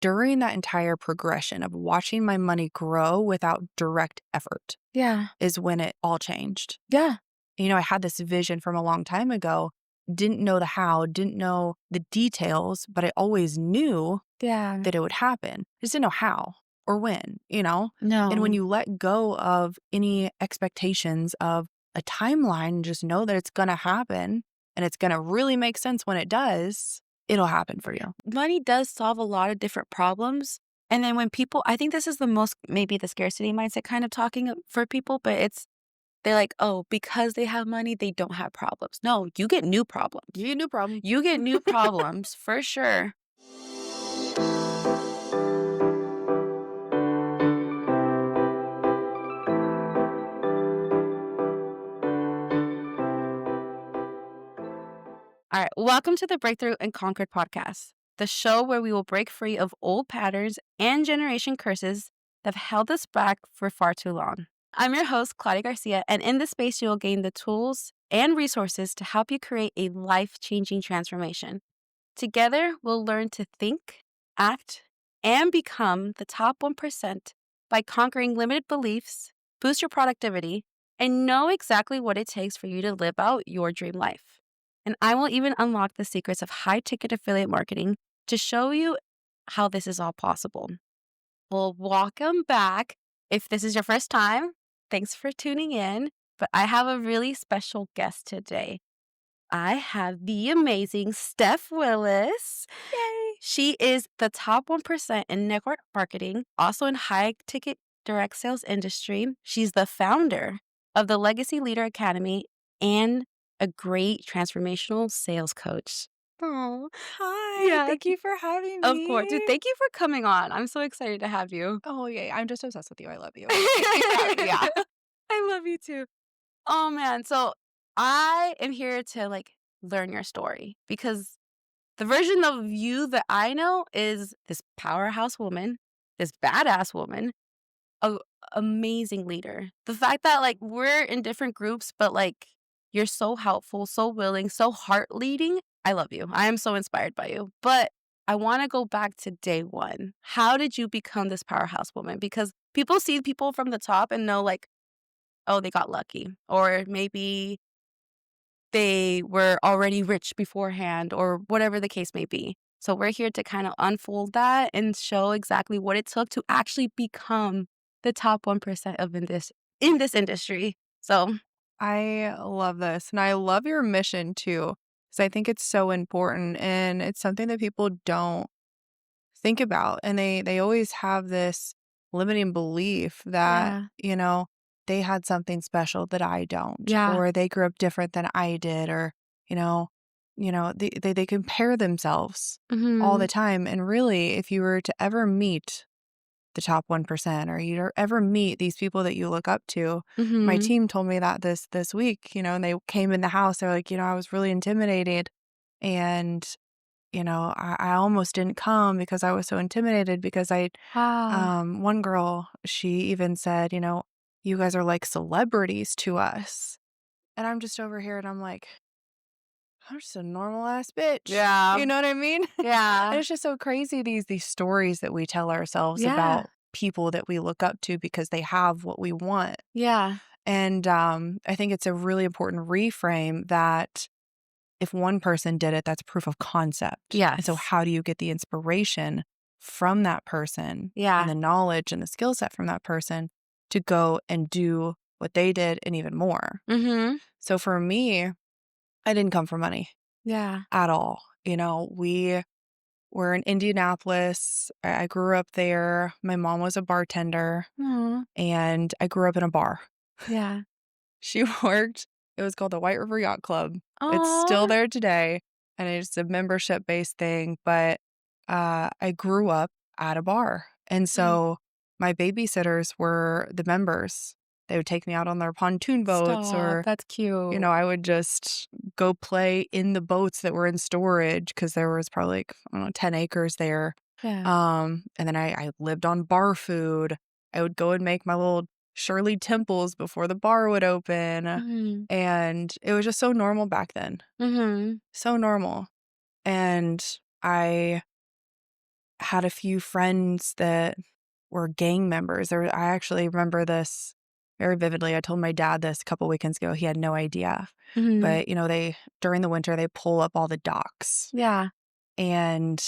during that entire progression of watching my money grow without direct effort Yeah. is when it all changed. Yeah. I had this vision from a long time ago, didn't know the how, didn't know the details, but I always knew Yeah. that it would happen. I just didn't know how or when. And when No. you let go of any expectations of a timeline, just know that it's going to happen and it's going to really make sense when it does, it'll happen for you. Money does solve a lot of different problems. And then when people, I think this is the most, maybe the scarcity mindset kind of talking for people, but they're like, oh, because they have money, they don't have problems. No, you get new problems. You get a new problem. You get new problems for sure. All right. Welcome to the Breakthrough and Conquered podcast, the show where we will break free of old patterns and generation curses that have held us back for far too long. I'm your host, Claudia Garcia, and in this space, you will gain the tools and resources to help you create a life-changing transformation. Together, we'll learn to think, act, and become the top 1% by conquering limited beliefs, boost your productivity, and know exactly what it takes for you to live out your dream life. And I will even unlock the secrets of high-ticket affiliate marketing to show you how this is all possible. Well, welcome back. If this is your first time, thanks for tuning in. But I have a really special guest today. I have the amazing Steph Willis. Yay. She is the top 1% in network marketing, also in high-ticket direct sales industry. She's the founder of the Legacy Leader Academy and a great transformational sales coach. Oh, hi. Yeah. Thank you for having Of me. course. Dude, thank you for coming on. I'm so excited to have you. Oh, yay. I'm just obsessed with you. I love you. Yeah. I love you too. Oh man. So I am here to learn your story because the version of you that I know is this powerhouse woman, this badass woman, a amazing leader. The fact that we're in different groups, but you're so helpful, so willing, so heart leading. I love you. I am so inspired by you. But I want to go back to day one. How did you become this powerhouse woman? Because people see people from the top and know oh, they got lucky. Or maybe they were already rich beforehand or whatever the case may be. So we're here to kind of unfold that and show exactly what it took to actually become the top 1% of in this industry. So I love this. And I love your mission too, because I think it's so important and it's something that people don't think about. And they always have this limiting belief that, yeah. they had something special that I don't, Yeah. or they grew up different than I did, or, they compare themselves all Mm-hmm. the time. And really, if you were to ever meet the top 1%, or you ever meet these people that you look up to. My Mm-hmm. team told me that this week, and they came in the house. They're like, I was really intimidated, and I almost didn't come because I was so intimidated because Wow. one girl, she even said, you guys are like celebrities to us. And I'm just over here and I'm like, I'm just a normal ass bitch. Yeah. You know what I mean? And Yeah. it's just so crazy, these stories that we tell ourselves Yeah. about people that we look up to because they have what we want. Yeah. And I think it's a really important reframe that if one person did it, that's proof of concept. And so Yes. how do you get the inspiration from that person and the Yeah. knowledge and the skill set from that person to go and do what they did and even more? Mm-hmm. So for me, I didn't come for money Yeah. at all. We were in Indianapolis. I grew up there. My mom was a bartender, Aw. and I grew up in a bar. Yeah. She worked, it was called the White River Yacht Club. It's still Oh. there today, and it's a membership-based thing, but I grew up at a bar. And so my babysitters were the members. They would take me out on their pontoon boats, Stop. or That's cute. I would just go play in the boats that were in storage because there was probably I don't know, 10 acres there. Yeah. And then I lived on bar food. I would go and make my little Shirley Temples before the bar would open. Mm-hmm. And it was just so normal back then. Mm-hmm. So normal. And I had a few friends that were gang members. I actually remember this very vividly. I told my dad this a couple weekends ago. He had no idea. Mhm. But, they during the winter, they pull up all the docks. Yeah. And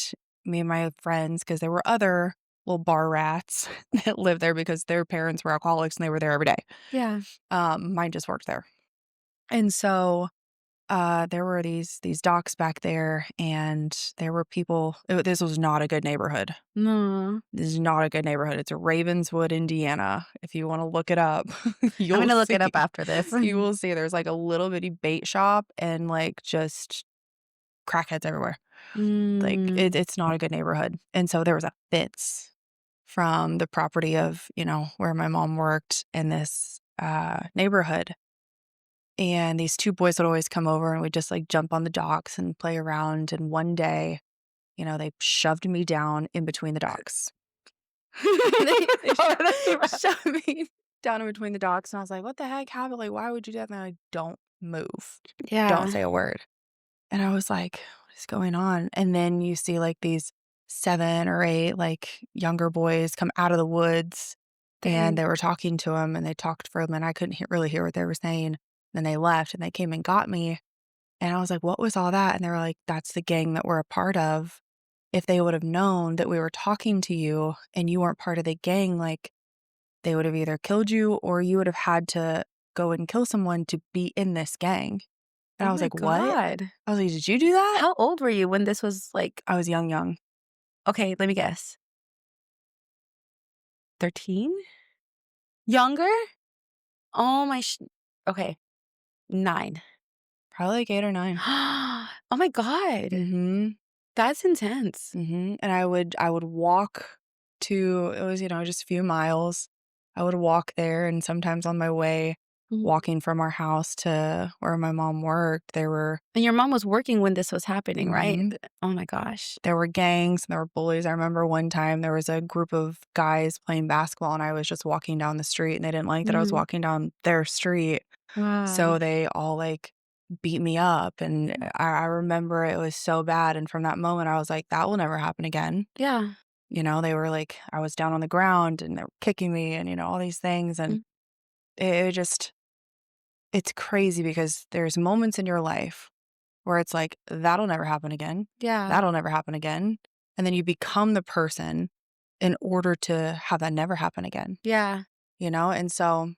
me and my friends, because there were other little bar rats that lived there because their parents were alcoholics and they were there every day. Yeah. Mine just worked there. And so there were these docks back there, and there were people. This was not a good neighborhood. No. This is not a good neighborhood. It's Ravenswood, Indiana. If you want to look it up, I'm you'll gonna look see. it up after this. You will see. There's like a little bitty bait shop and like just crackheads everywhere. Like Mm. it's not a good neighborhood. And so there was a fence from the property of where my mom worked in this neighborhood. And these two boys would always come over and we'd just like jump on the docks and play around. And one day, they shoved me down in between the docks. They Oh, that's too bad. shoved me down in between the docks. And I was like, what the heck happened? Like, why would you do that? And they're like, don't move. Don't Yeah. say a word. And I was like, what is going on? And then you see like these 7 or 8 like younger boys come out of the woods and Dang. they were talking to him and they talked for them and I couldn't really hear what they were saying. Then they left and they came and got me. And I was like, what was all that? And they were like, that's the gang that we're a part of. If they would have known that we were talking to you and you weren't part of the gang, like they would have either killed you or you would have had to go and kill someone to be in this gang. And Oh I was my like, what? god. I was like, did you do that? How old were you when this was, like, I was young, young. okay, let me guess. 13? Younger? Oh my okay, 9. Probably like 8 or 9. Oh my god. Mhm. That's intense. Mhm. And I would walk to it was, just a few miles. I would walk there and sometimes on my way Mhm. walking from our house to where my mom worked, And your mom was working when this was happening, right? mhm, Oh my gosh. there were gangs and there were bullies. I remember one time there was a group of guys playing basketball and I was just walking down the street and they didn't like that I was Mhm. walking down their street. Wow. So they all, like, beat me up, and I remember it was so bad, and from that moment, I was like, "That will never happen again." Yeah. They were like I was down on the ground, and they were kicking me and, all these things, and Mm. it just it's crazy because there's moments in your life where it's like, "That'll never happen again. Yeah. That'll never happen again," and then you become the person in order to have that never happen again, Yeah. And so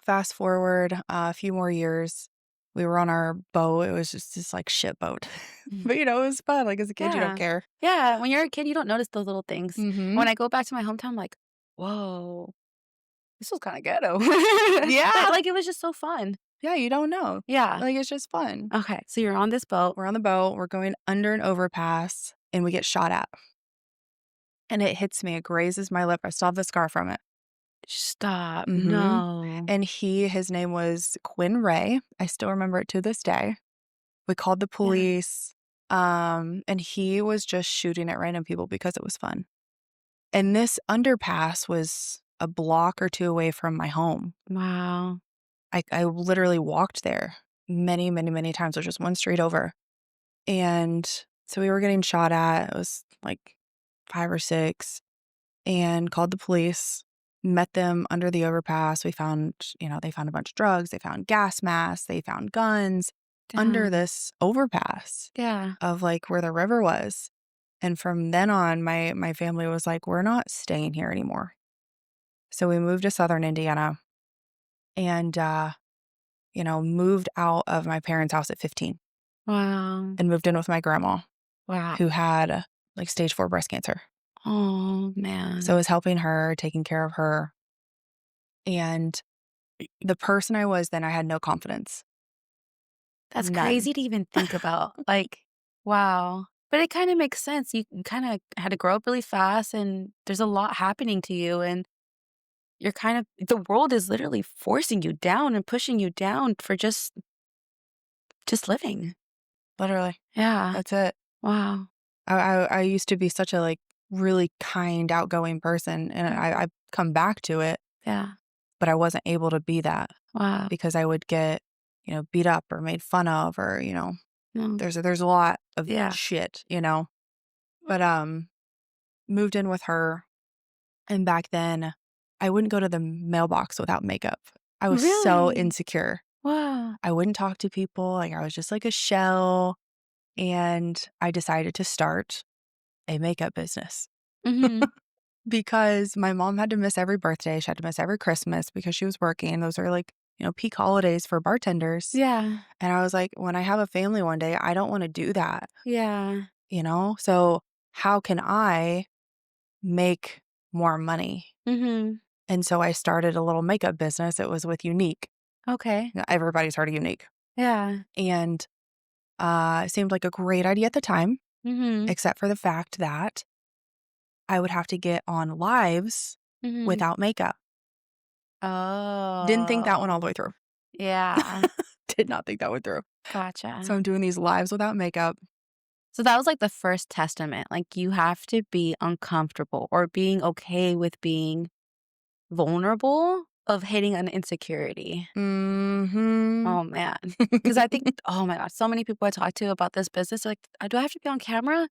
fast forward a few more years, we were on our boat. It was just this like shit boat. Mhm. But it was fun. Like as a kid, you don't Yeah. care. Yeah, when you're a kid, you don't notice those little things. Mhm. When I go back to my hometown, I'm like, "Whoa, this was kinda ghetto." But, Yeah. like, it was just so fun. Yeah, you don't know. Yeah. Like it's just fun. Okay, so you're on this boat. We're on the boat, we're going under an overpass, and we get shot at. And it hits me, it grazes my lip. I still have the scar from it. Stop. Mhm. No. And his name was Quinn Ray. I still remember it to this day. We called the Yeah. police. And he was just shooting at random people because it was fun. And this underpass was a block or 2 away from my home. Wow. I literally walked there many, many, many times. It was just one street over. And so we were getting shot at. It was like 5 or 6 and called the police, met them under the overpass. We found, they found a bunch of drugs. They found gas masks. They found guns under Damn. this overpass Yeah. of like where the river was. And from then on, my family was like, "We're not staying here anymore." So we moved to Southern Indiana and, moved out of my parents' house at 15 Wow. and moved in with my grandma Wow. who had, like, stage 4 breast cancer. Oh, So I man. was helping her, taking care of her, and the person I was then, I had no confidence. That's None. crazy to even think about. Like, wow. But it kinda makes sense. You kinda had to grow up really fast, and there's a lot happening to you, and you're kind of the world is literally forcing you down and pushing you down for just living. Literally. Yeah. That's it. Wow. I used to be such a, like, really kind, outgoing person, and Mm. I've come back to it, Yeah. but I wasn't able to be that Wow. because I would get, beat up or made fun of or, Mm. there's a lot of Yeah. shit. But, moved in with her, and back then, I wouldn't go to the mailbox without makeup. I was so Really? insecure. Wow. I wouldn't talk to people, like, I was just like a shell, and I decided to start a makeup business Mhm. because my mom had to miss every birthday, she had to miss every Christmas because she was working. Those are, like, peak holidays for bartenders, Yeah. and I was like, "When I have a family one day, I don't wanna do that," Yeah. So, how can I make more money? Mhm. And so I started a little makeup business. It was with Unique. Okay. Everybody's heard of Unique. Yeah. And it seemed like a great idea at the time, Mhm. except for the fact that I would have to get on lives Mhm. without makeup. Didn't think that one all Oh. the way through. Yeah. Did not think that one through. So Gotcha. I'm doing these lives without makeup. So that was, like, the first testament, like, you have to be uncomfortable or being okay with being vulnerable of hitting an insecurity. Mhm. Oh, man. Because I think oh my god, so many people I talk to about this business are like, Do I have to be on camera?"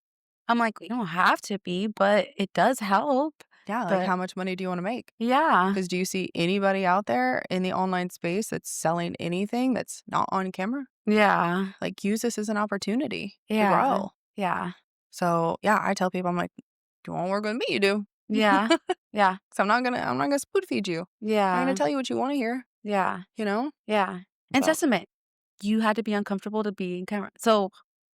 I'm like, "You don't have to be, but it does help." Yeah, like, But how much money do you wanna make? yeah. Because do you see anybody out there in the online space that's selling anything that's not on camera? Yeah. Like, use this as an opportunity to Yeah. grow. Yeah. So, yeah, I tell people, I'm like, "Do you wanna work with me? You do. Yeah. Yeah. 'Cause I'm not gonna spoon feed you. I'm gonna Yeah. tell you what you wanna hear, Yeah. you know?" Yeah. And So, testament, you had to be uncomfortable to be in camera. So,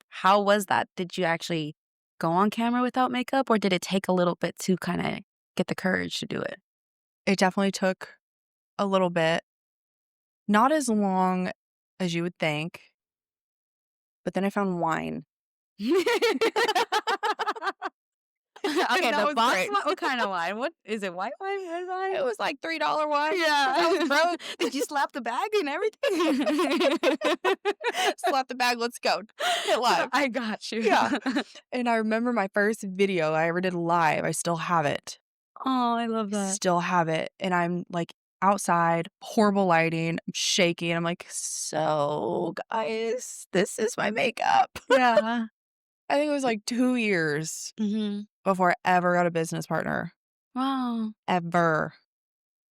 how was that? Did you actually go on camera without makeup, or did it take a little bit to kinda get the courage to do it? it definitely took a little bit, not as long as you would think, but then I found wine. Okay, And that the was box great. wine? What kind of wine? What is it, white wine, red wine? It was like $3 wine because I was Yeah. broke. Did you slap the bag and everything? Slap the bag, let's go. Hit live. I got you. Yeah, and I remember my first video I ever did live, I still have it. Oh, I love that. Still have it, and I'm, like, outside, horrible lighting, I'm shaking, I'm like, "So, guys, this is my makeup." Yeah. I think it was, like, 2 years Mhm. before I ever got a business partner, Wow. ever.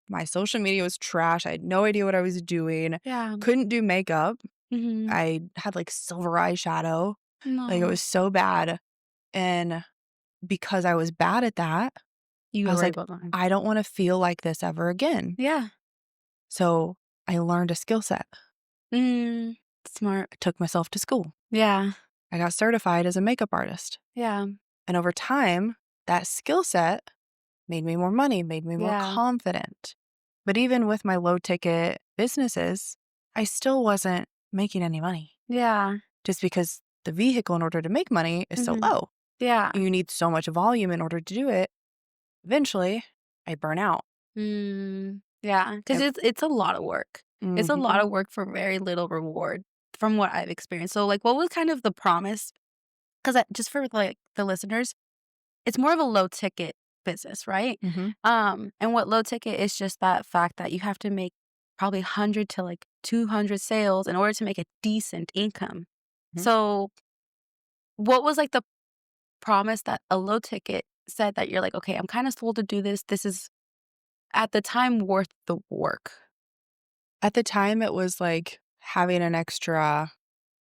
My social media was trash, I had no idea what I was doing, Yeah. couldn't do makeup, Mhm. I had, like, silver eyeshadow, like, it No. was so bad, and because I was bad at that, You I were was like, able to. "I don't wanna feel like this ever again." Yeah. So, I learned a skill set. Mm. Smart. I took myself to school. Yeah. I got certified as a makeup artist. Yeah. And over time, that skill set made me more money, made me more Yeah. confident. But even with my low ticket businesses, I still wasn't making any money Yeah. just because the vehicle in order to make money is so Mhm. low. Yeah. You need so much volume in order to do it. Eventually, I burn out. Mm. Yeah. Because I, it's a lot of work. It's a lot mhm. of work for very little reward from what I've experienced. So, like, what was kind of the promise? Because just for, like, the listeners, it's more of a low ticket business, right? Mhm. And what low ticket is just that fact that you have to make probably 100 to, like, 200 sales in order to make a decent income. Mhm. So, what was, like, the promise that a low ticket said that you're like, "Okay, I'm kinda sold to do this. This is, at the time, worth the work." At the time, it was like having an extra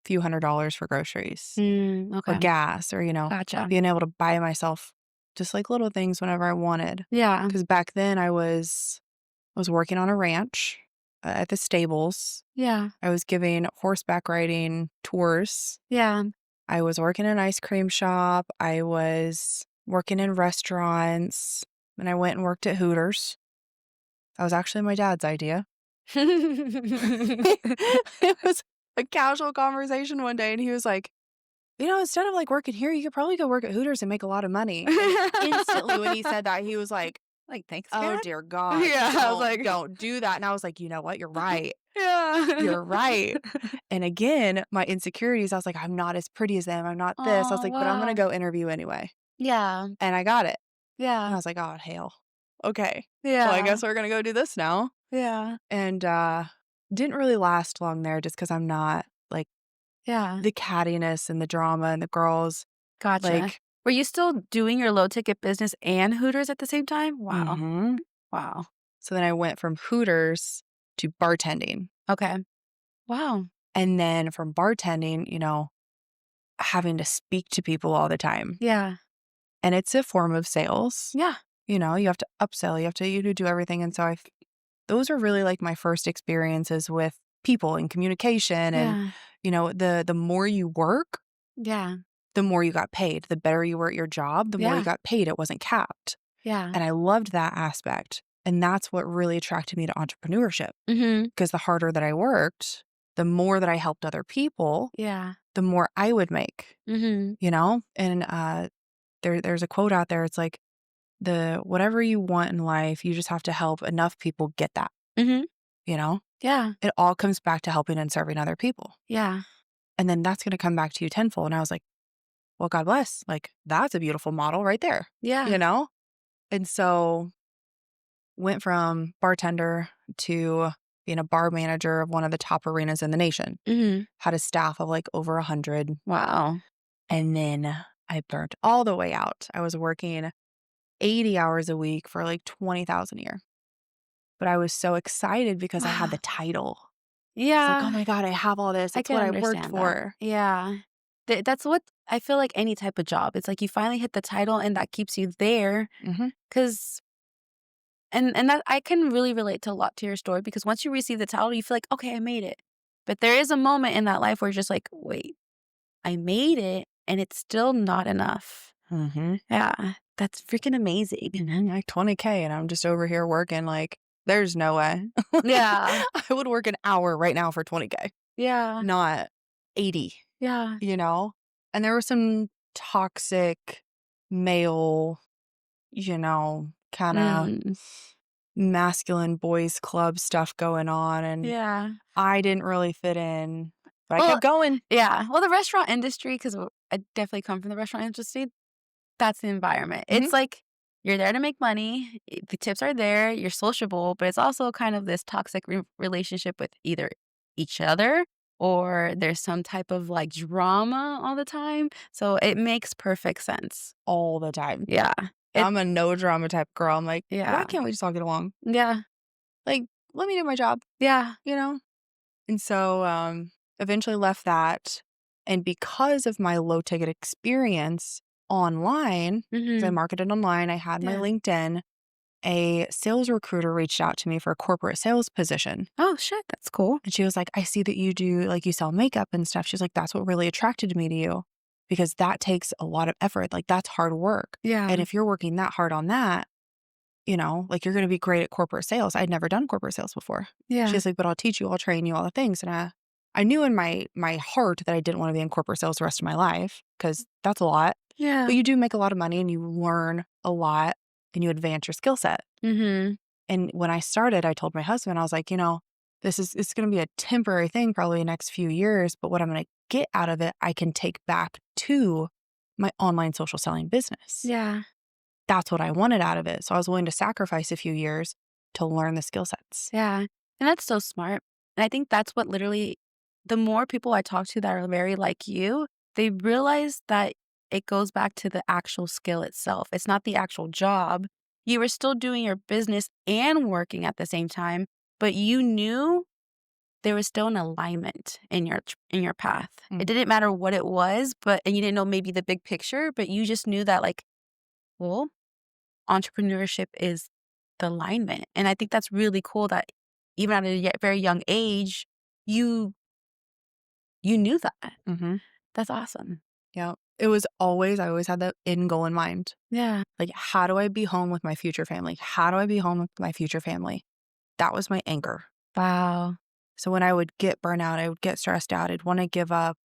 few $100s for groceries Mm, or okay. gas or, Gotcha. being able to buy myself just like little things whenever I wanted. Yeah. Because back then I was working on a ranch at the stables. Yeah. I was giving horseback riding tours. Yeah. I was working in an ice cream shop. I was working in restaurants. And I went and worked at Hooters. That was actually my dad's idea. It was a casual conversation one day, and he was like, instead of like working here, you could probably go work at Hooters and make a lot of money. And instantly, when he said that, he was like, Like, "Thanks, "Oh Dad?" dear God, Yeah, I was don't like don't do that." And I was like, "You know what? You're right. Yeah. You're right." And again, my insecurities, I was like, "I'm not as pretty as them. I'm not this." I was Oh, like, "But I'm gonna wow. go interview anyway." Yeah. And I got it. And I Yeah. was like, "Oh, hell. Okay. Well, I Yeah. guess we're gonna go do this now." Yeah. And didn't really last long there just because I'm not like Yeah. the cattiness and the drama and the girls, Gotcha. like, Were you still doing your low ticket business and Hooters at the same time? Wow. Mhm. Wow. So then I went from Hooters to bartending. Okay. Wow. And then from bartending, having to speak to people all the time. Yeah. And it's a form of sales. Yeah. You have to upsell, you do everything. And so those are really like my first experiences with people and communication. And, Yeah. the more you work, Yeah. the more you got paid. The better you were at your job, the more you Yeah. got paid. It wasn't capped. Yeah. And I loved that aspect. And that's what really attracted me to entrepreneurship Mhm. because the harder that I worked, the more that I helped other people, Yeah. the more I would make, Mhm. And there's a quote out there. It's like, the whatever you want in life, you just have to help enough people get that, Mhm. you know? Yeah. It all comes back to helping and serving other people. Yeah. And then that's going to come back to you tenfold. And I was like, well, God bless. Like, that's a beautiful model right there, Yeah. you know? And so went from bartender to being a bar manager of one of the top arenas in the nation. Mhm. Had a staff of like over 100. Wow. And then I burnt all the way out. I was working 80 hours a week for like 20,000 a year. But I was so excited because I had the Wow. title. It's like, "Oh Yeah. my god, I have all this. I It's can what I worked understand that. for." Yeah. That's what I feel like any type of job. It's like you finally hit the title and that keeps you there Mhm. 'cause and that I can really relate to a lot to your story because once you receive the title, you feel like, "Okay, I made it." But there is a moment in that life where you're just like, "Wait, I made it and it's still not enough." Mhm. Yeah. That's freaking amazing. Mhm. Like 20K and I'm just over here working like, there's no way. Yeah. I would work an hour right now for 20K, Yeah. not 80, Yeah. you know? And there was some toxic male, kinda Mm. masculine boys club stuff going on, and Yeah. I didn't really fit in, but I Well, kept going. yeah. Well, the restaurant industry, because I definitely come from the restaurant industry, that's the environment. Mhm. It's like you're there to make money, the tips are there, you're sociable, but it's also kind of this toxic relationship with either each other or there's some type of like drama all the time. So it makes perfect sense. All the time. Yeah. It, I'm a no drama type girl. I'm like, yeah. why can't we just all get along? Yeah. Like, let me do my job, Yeah. you know? And so eventually left that. And because of my low ticket experience online, because I Hmm. marketed online, I had my Yeah. LinkedIn, a sales recruiter reached out to me for a corporate sales position. Oh, shit. That's cool. And she was like, I see that you do, like, you sell makeup and stuff. She's like, that's what really attracted me to you because that takes a lot of effort. Like, that's hard work. Yeah. And if you're working that hard on that, like you're going to be great at corporate sales. I'd never done corporate sales before. Yeah. She's like, but I'll teach you, I'll train you all the things. And I knew in my heart that I didn't want to be in corporate sales the rest of my life because that's a lot. Yeah. But you do make a lot of money and you learn a lot and you advance your skill set. Hmm. And when I started, I told my husband, I was like, it's going to be a temporary thing, probably the next few years. But what I'm going to get out of it, I can take back to my online social selling business. Yeah. That's what I wanted out of it. So I was willing to sacrifice a few years to learn the skill sets. Yeah. And that's so smart. And I think that's what literally, the more people I talk to that are very like you, they realize that it goes back to the actual skill itself. It's not the actual job. You were still doing your business and working at the same time, but you knew there was still an alignment in your path. It Mm. didn't matter what it was, but and you didn't know maybe the big picture, but you just knew that like, well, entrepreneurship is the alignment. And I think that's really cool that even at a very young age, you you knew that. Hmm. That's awesome. Yeah. I always had that end goal in mind. Yeah. Like, how do I be home with my future family? How do I be home with my future family? That was my anchor. Wow. So when I would get burnout, I would get stressed out. I'd want to give up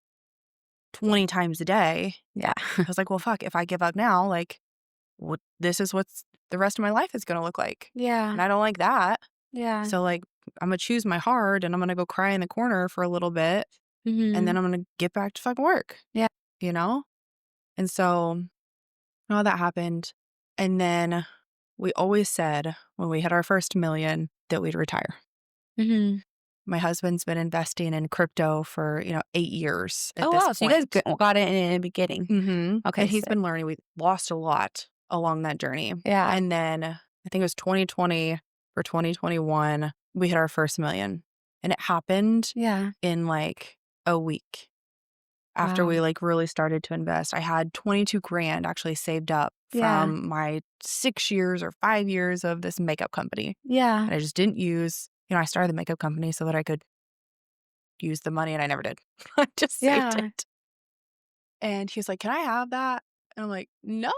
20 times a day. Yeah. I was like, well, fuck, if I give up now, like, this is what's the rest of my life is going to look like. Yeah. And I don't like that. Yeah. So, like, I'm going to choose my heart and I'm going to go cry in the corner for a little bit. And then Mhm. I'm going to get back to fucking work, Yeah. you know? And so all that happened. And then we always said when we hit our first million that we'd retire. Mhm. My husband's been investing in crypto for, 8 years at Oh, this wow. So you guys point. got it in the beginning. And Okay, he's sick. been learning. We lost a lot along that journey. Yeah. And then I think it was 2020 or 2021, we hit our first million. And it happened Yeah. in like a week after Wow. we like really started to invest. I had 22 grand actually saved up Yeah. from my 6 years or 5 years of this makeup company. Yeah. And I just didn't use, I started the makeup company so that I could use the money and I never did. I just saved Yeah. it. And he was like, "Can I have that?" And I'm like, "No,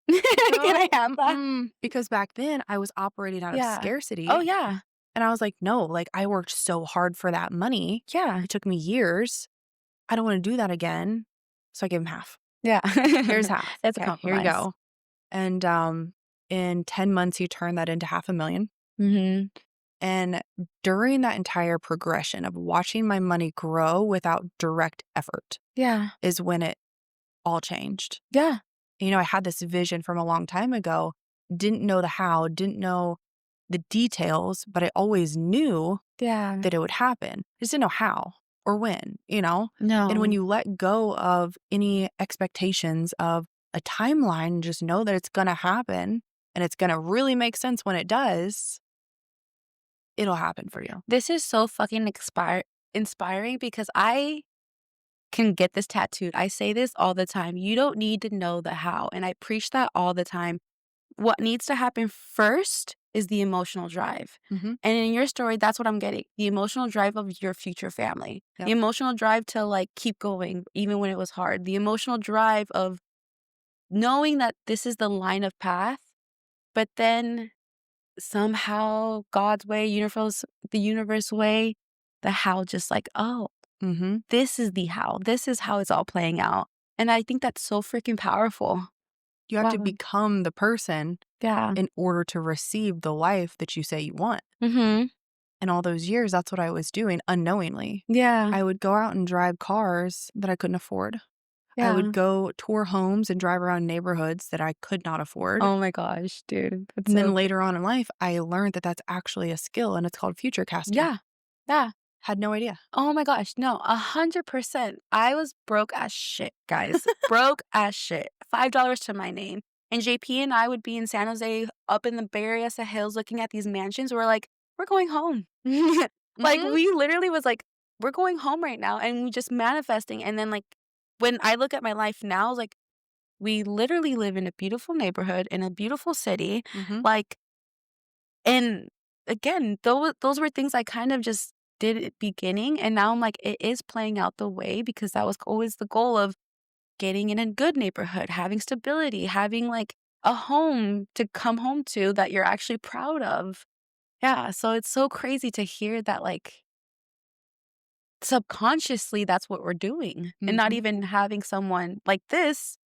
Can no, I have that? because back then I was operating out of Yeah. Oh, scarcity, yeah. and I was like, "No, like, I worked so hard for that money. Yeah. It took me years. I don't wanna do that again." So I gave him half. Yeah. "Here's half. It's a Okay, here you compromise. go." And, in 10 months, he turned that into 500,000, Mhm. and during that entire progression of watching my money grow without direct effort Yeah. is when it all changed. Yeah. I had this vision from a long time ago, didn't know the how, didn't know the details, but I always knew Yeah. that it would happen. Just didn't know how or when. And when No. you let go of any expectations of a timeline, just know that it's going to happen and it's going to really make sense when it does, it'll happen for you. This is so fucking inspiring because I can get this tattooed. I say this all the time. You don't need to know the how, and I preach that all the time. What needs to happen first is the emotional drive. Hmm. And in your story, that's what I'm getting. The emotional drive of your future family. The Yep. emotional drive to like keep going even when it was hard. The emotional drive of knowing that this is the line of path, but then somehow God's way, the universe way, the how just like, oh, Hmm. this is the how. This is how it's all playing out. And I think that's so freaking powerful. You have to Wow. become the person Yeah. in order to receive the life that you say you want. Mhm. And all those years, that's what I was doing unknowingly. Yeah. I would go out and drive cars that I couldn't afford. I would Yeah. go tour homes and drive around neighborhoods that I could not afford. Oh my gosh, dude. That's And so then later on in life, I learned that that's actually a skill and it's called future casting. yeah. Yeah. Had no idea. Oh my gosh. No, 100%. I was broke as shit, guys. Broke as shit. $5 to my name. And JP and I would be in San Jose up in the Bay Area hills looking at these mansions. We're like, we're going home. Like Hmm. we literally was like, we're going home right now. And we just manifesting. And then like when I look at my life now, it's like we literally live in a beautiful neighborhood in a beautiful city. Hmm. Like, and again, those were things I kind of just did at beginning, and now I'm like, it is playing out the way because that was always the goal of getting in a good neighborhood, having stability, having like a home to come home to that you're actually proud of. Yeah, so it's so crazy to hear that like subconsciously that's what we're doing and not Hmm. even having someone like this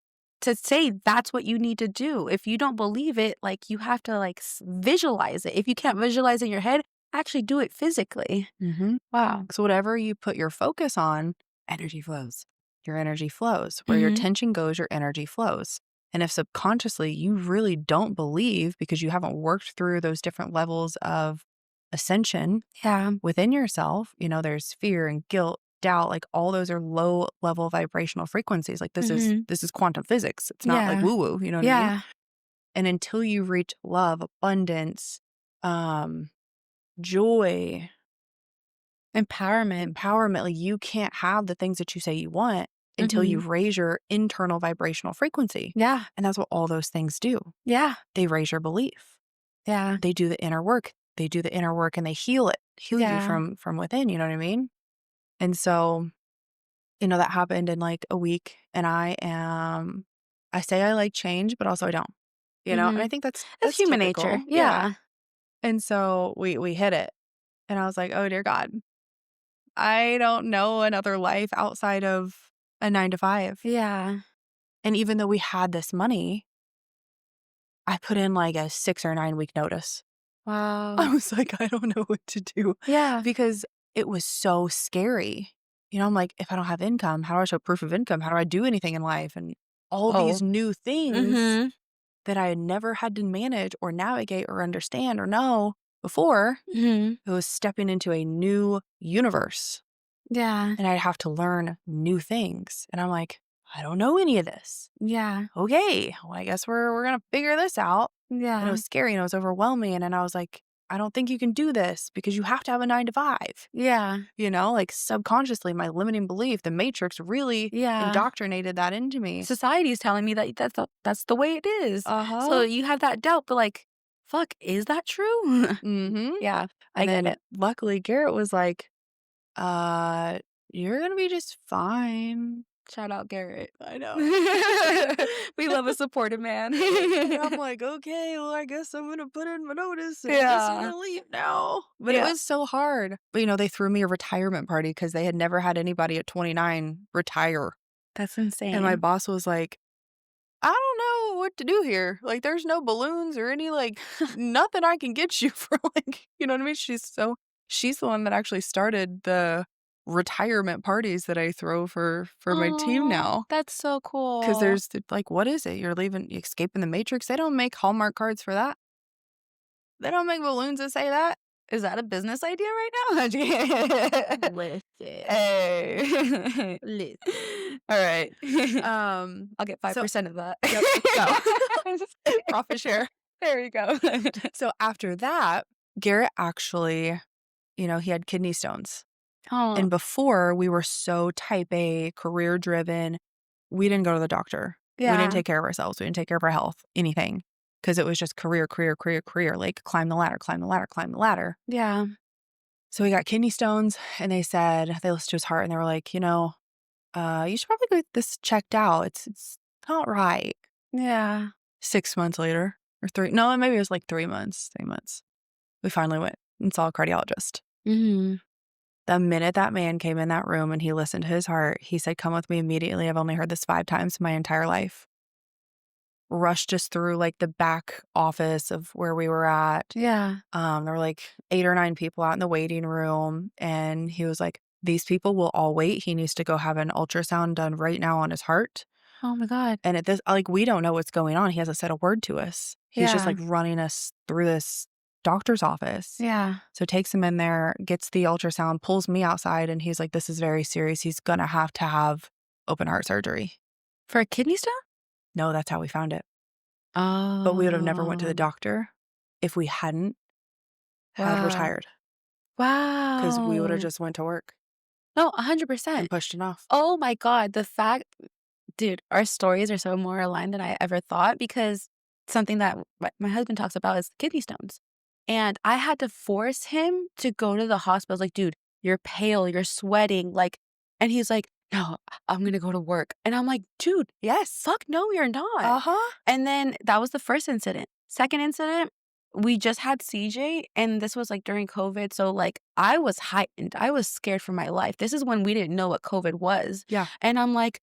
to say that's what you need to do. If you don't believe it, like you have to like visualize it. If you can't visualize it in your head, actually do it physically. Hmm. Wow. So whatever you put your focus on, energy flows. Your energy flows. Where your Mhm. attention goes, your energy flows. And if subconsciously you really don't believe because you haven't worked through those different levels of ascension Yeah. within yourself, there's fear and guilt, doubt, like all those are low level vibrational frequencies. Like this is Mhm. this is quantum physics. It's not like Yeah. woo woo, you know what I mean? Yeah. And until you reach love, abundance, um, joy, Empowerment. empowerment, like you can't have the things that you say you want until you Mhm. raise your internal vibrational frequency. Yeah. And that's what all those things do. Yeah. They raise your belief. Yeah. They do the inner work. They do the inner work and they heal you Yeah. from within, you know what I mean? And so, that happened in like a week and I say I like change, but also I don't. And I Mhm. think that's That's that's human nature. typical. Yeah. Yeah. And so we hit it. And I was like, "Oh dear God. I don't know another life outside of a 9 to 5." Yeah. And even though we had this money, I put in like a 6 or 9 week notice. I Wow. was like, "I don't know what to do," Yeah. because it was so scary. I'm like, "If I don't have income, how do I show proof of income? How do I do anything in life?" And all these Oh. new things Mhm. that I had never had to manage or navigate or understand or know Before, Mhm. it was stepping into a new universe Yeah. and I'd have to learn new things. And I'm like, I don't know any of this. Yeah. Okay, well, I guess we're gonna figure this out. And it Yeah. was scary and it was overwhelming. And I was like, I don't think you can do this because you have to have a 9 to 5. Yeah. Like subconsciously, my limiting belief, the matrix really Yeah. indoctrinated that into me. Society is telling me that that's the way it is. So Uh-huh. you have that doubt, but like, fuck, is that true? Mm-hmm. Yeah, I And get then it. luckily Garrett was like, uh, you're gonna be just fine. Shout out Garrett. I know. We love a supportive man. And I'm like, okay, well, I guess I'm gonna put in my notice and I guess I'm Yeah. gonna leave now. But it Yeah. was so hard. But they threw me a retirement party because they had never had anybody at 29 retire. That's And my insane. boss was like, I don't know what to do here. Like, there's no balloons or any, like, nothing I can get you for, like, you know what I mean? She's the one that actually started the retirement parties that I throw for my team Oh, now. that's so 'Cause cool. there's like, what is it? You escaping the matrix? They don't make Hallmark cards for that. They don't make balloons that say that. Is that a business idea right now? Listen. Hey. Listen. All right. I'll get So 5% of that. yep, let's go. I'm just kidding. Profit share. There you go. So after that, Garrett actually, he had kidney stones. Oh, And before, we were so type A, career driven. We didn't go to the doctor. We didn't yeah. take care of ourselves. We didn't take care of our health, anything. Because it was just career, career, career, career. Like climb the ladder, climb the ladder, climb the ladder. Yeah. So he got kidney stones and they said, they listened to his heart and they were like, you should probably get this checked out. It's not right. Yeah. 6 months later or maybe it was like 3 months, 3 months. We finally went and saw a cardiologist. Mhm. The minute that man came in that room and he listened to his heart, he said, come with me immediately. I've only heard this 5 times in my entire life. Rushed us through like the back office of where we were at. Yeah. There were like 8 or 9 people out in the waiting room. And he was like, these people will all wait. He needs to go have an ultrasound done right now on his heart. Oh my God. And at this, like, we don't know what's going on. He hasn't said a word to us. He's just Yeah. like running us through this doctor's office. Yeah. So takes him in there, gets the ultrasound, pulls me outside, and he's like, this is very serious. He's going to have open heart surgery. For a kidney stone? No, that's how we found it. Oh. But we would have never went to the doctor if we hadn't had Wow. retired. Wow. Because we would have just went to work No, 100%. and pushed it off. Oh my God. The fact, dude, our stories are so more aligned than I ever thought because something that my husband talks about is kidney stones. And I had to force him to go to the hospital. I was like, dude, you're pale, you're sweating. Like, and he's like, no, I'm going to go to work. And I'm like, dude, Yes. fuck no, you're not. Uh-huh. And then that was the first incident. Second incident, we just had CJ and this was like during COVID. So like I was heightened. I was scared for my life. This is when we didn't know what COVID was. Yeah. And I'm like,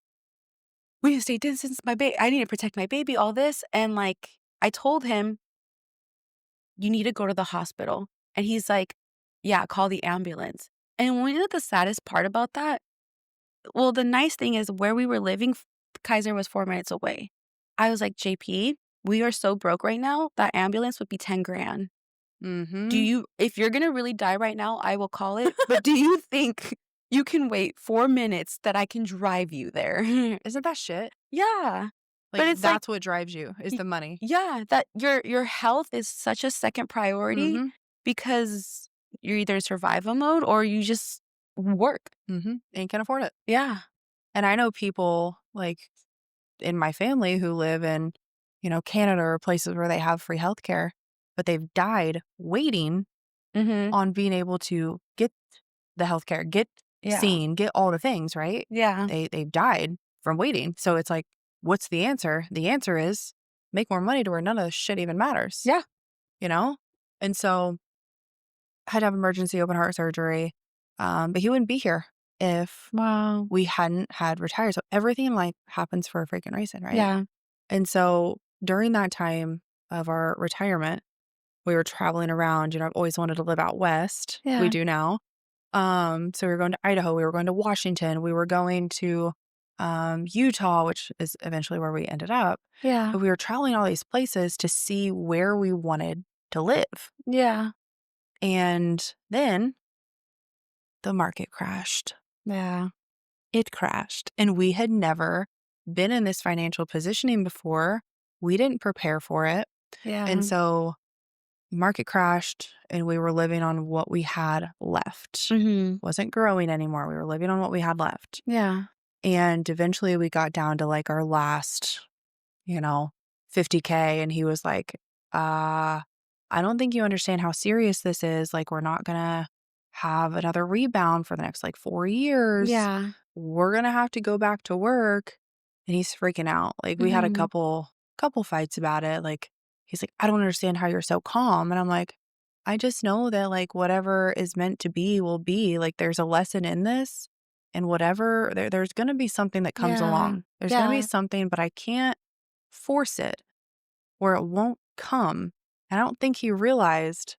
we need to stay distance. I need to protect my baby, all this. And like, I told him, you need to go to the hospital. And he's like, yeah, call the ambulance. And when you know the saddest part about that, well, the nice thing is where we were living, Kaiser was 4 minutes away. I was like, JP, we are so broke right now. That ambulance would be 10 grand. Mm-hmm. If you're going to really die right now, I will call it. But do you think you can wait 4 minutes that I can drive you there? Isn't that shit? Yeah. Like, But it's that's what drives you is the money. yeah, that your health is such a second priority Mm-hmm. because you're either in survival mode or you just work. Mm-hmm. And can afford it. Yeah. And I know people like in my family who live in, Canada or places where they have free healthcare, but they've died waiting Mhm. on being able to get the healthcare, get Yeah. seen, get all the things, right? Yeah. They've died from waiting. So it's like, what's the answer? The answer is make more money to where none of this shit even matters. Yeah. And so I had to have emergency open heart surgery. But he wouldn't be here if Wow. we hadn't had retired. So everything in life happens for a freaking reason, right? Yeah. And so during that time of our retirement, we were traveling around. I've always wanted to live out west. Yeah. We do now. So we were going to Idaho. We were going to Washington. We were going to Utah, which is eventually where we ended up. Yeah. But we were traveling all these places to see where we wanted to live. Yeah. And then the market crashed. Yeah. It crashed. And we had never been in this financial positioning before. We didn't prepare for it. And Yeah. so market crashed and we were living on what we had left. Mhm. Wasn't growing anymore. We were living on what we had left. Yeah. And eventually we got down to like our last, you know, 50K. And he was like, I don't think you understand how serious this is. Like, we're not going to have another rebound for the next like 4 years. Yeah. We're going to have to go back to work. And he's freaking out. Like, we had a Mhm. couple fights about it. Like, he's like, I don't understand how you're so calm. And I'm like, I just know that like whatever is meant to be will be. Like, there's a lesson in this. And whatever, there's going to be something that comes Yeah. along. There's going to be Yeah. something, but I can't force it where it won't come. And I don't think he realized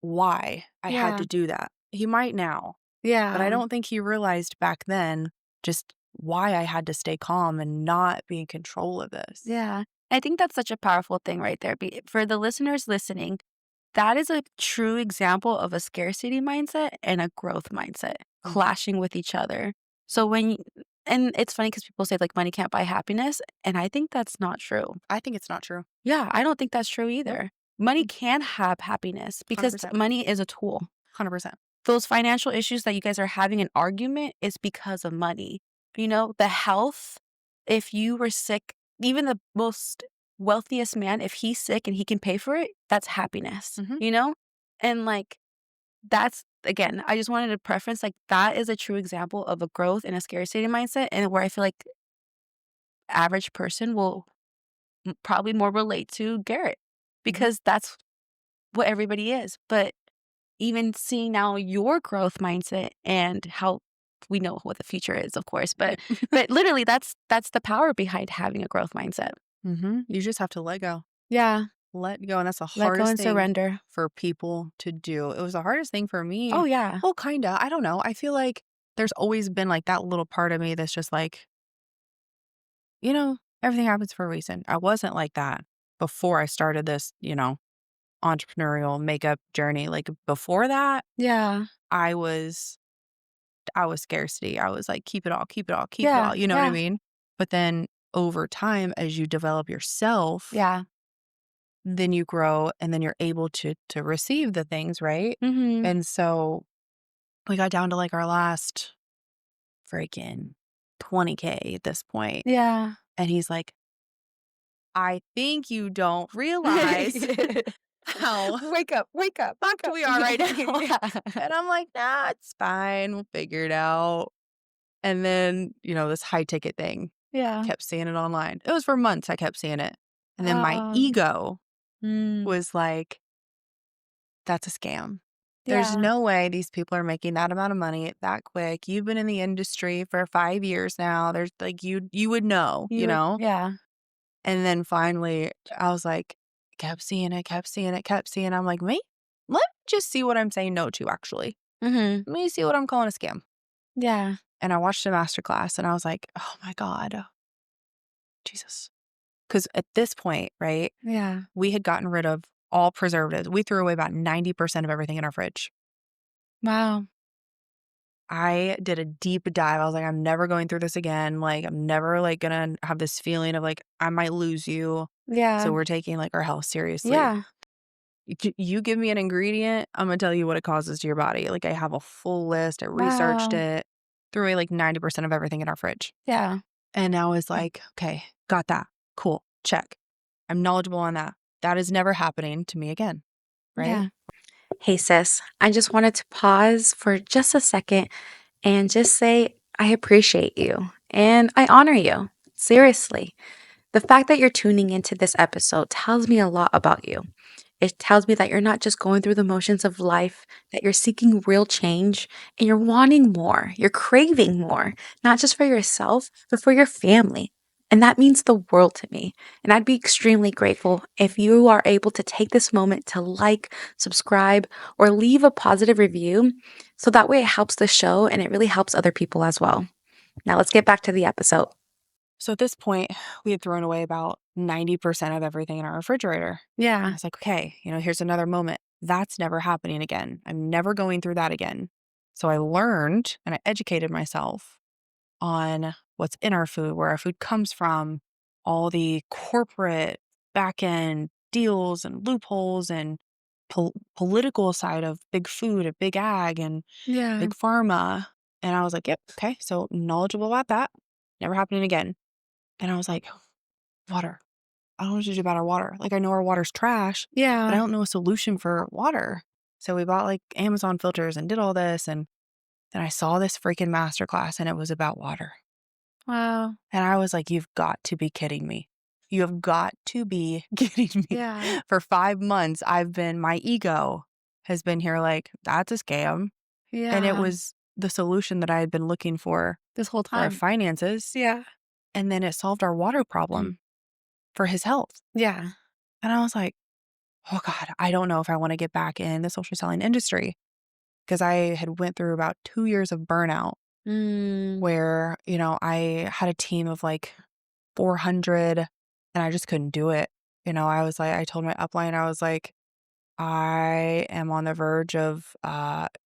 why I had Yeah. to do that. He might now, but I Yeah. don't think he realized back then just why I had to stay calm and not be in control of this. Yeah. I think that's such a powerful thing right there. For the listeners listening, that is a true example of a scarcity mindset and a growth mindset Mhm. clashing with each other. So and it's funny because people say like money can't buy happiness. And I think that's not true. I think it's not true. Yeah, I don't think that's true Nope. either. Money can have happiness because 100%. money is a tool. 100%. Those financial issues that you guys are having an argument is because of money. The health, if you were sick, even the most wealthiest man, if he's sick and he can pay for it, that's happiness, Hmm. you know? And like, that's again, I just wanted to preference like that is a true example of a growth and a scarcity mindset, and where I feel like average person will probably more relate to Garrett Hmm. because that's what everybody is. But even seeing now your growth mindset and how we know what the future is, of course, but literally that's the power behind having a growth mindset. You just have to let go. Yeah. Let go. And that's the Let go hardest and thing surrender. for people to do. It was the hardest thing for me. Oh yeah. Well, kind of. I don't know. I feel like there's always been like that little part of me that's just like, everything happens for a reason. I wasn't like that before I started this, entrepreneurial makeup journey. Like before that, Yeah. I was scarcity. I was like, keep it all, keep it all, keep it Yeah. all. You know what I Yeah. mean? But then over time, as you develop yourself, Yeah. then you grow and then you're able to receive the things, right? Mhm. And so we got down to like our last freaking 20K at this point. Yeah. And he's like, I think you don't realize how Wake up, wake up, wake fucked up. we are right now. Yeah. And I'm like, nah, it's fine. We'll figure it out. And then, this high ticket thing, Yeah. kept seeing it online. It was for months I kept seeing it. And then my Um, ego mm, was like, that's a scam. There's yeah. no way these people are making that amount of money that quick. You've been in the industry for 5 years now. There's like you would know, You would yeah. And then finally I was like, kept seeing it, kept seeing it, kept seeing it. I'm like, let me just see what I'm saying no to actually. Mhm. Let me see what I'm calling a scam. Yeah. And I watched a masterclass and I was like, oh my God, Jesus. Because at this point, right, Yeah. we had gotten rid of all preservatives. We threw away about 90% of everything in our fridge. Wow. I did a deep dive. I was like, I'm never going through this again. Like, I'm never like gonna have this feeling of like I might lose you. Yeah. So we're taking like our health seriously. Yeah. You give me an ingredient, I'm gonna tell you what it causes to your body. Like I have a full list. I researched Wow. it. Threw away like 90% of everything in our fridge. Yeah. And now it's like, okay, got that. Cool. Check. I'm knowledgeable on that. That is never happening to me again. Right? Yeah. Hey, sis, I just wanted to pause for just a second and just say, I appreciate you and I honor you. Seriously. The fact that you're tuning into this episode tells me a lot about you. It tells me that you're not just going through the motions of life, that you're seeking real change and you're wanting more. You're craving more, not just for yourself, but for your family. And that means the world to me. And I'd be extremely grateful if you are able to take this moment to like, subscribe, or leave a positive review. So that way it helps the show and it really helps other people as well. Now let's get back to the episode. So at this point, we had thrown away about 90% of everything in our refrigerator. I Yeah. was like, okay, here's another moment. That's never happening again. I'm never going through that again. So I learned and I educated myself on what's in our food, where our food comes from, all the corporate back end deals and loopholes and political side of big food and big ag and Yeah. big pharma. And I was like, yep, okay. So knowledgeable about that. Never happening again. And I was like, water. I don't know what to do about our water. Like, I know our water's trash, but I Yeah. don't know a solution for water. So we bought like Amazon filters and did all this. And then I saw this freaking masterclass and it was about water. Wow. And I was like, you've got to be kidding me. You have got to be kidding me. Yeah. For 5 months, my ego has been here like, that's a scam. And it Yeah. was the solution that I had been looking This whole for our time. finances. Yeah. And then it solved our water Mm. problem for his health. Yeah. And I was like, oh God, I don't know if I want to get back in the social selling industry because I had went through about 2 years of burnout Mm. where, I had a team of like 400 and I just couldn't do it. I was like, I told my upline, I was like, I am on the verge of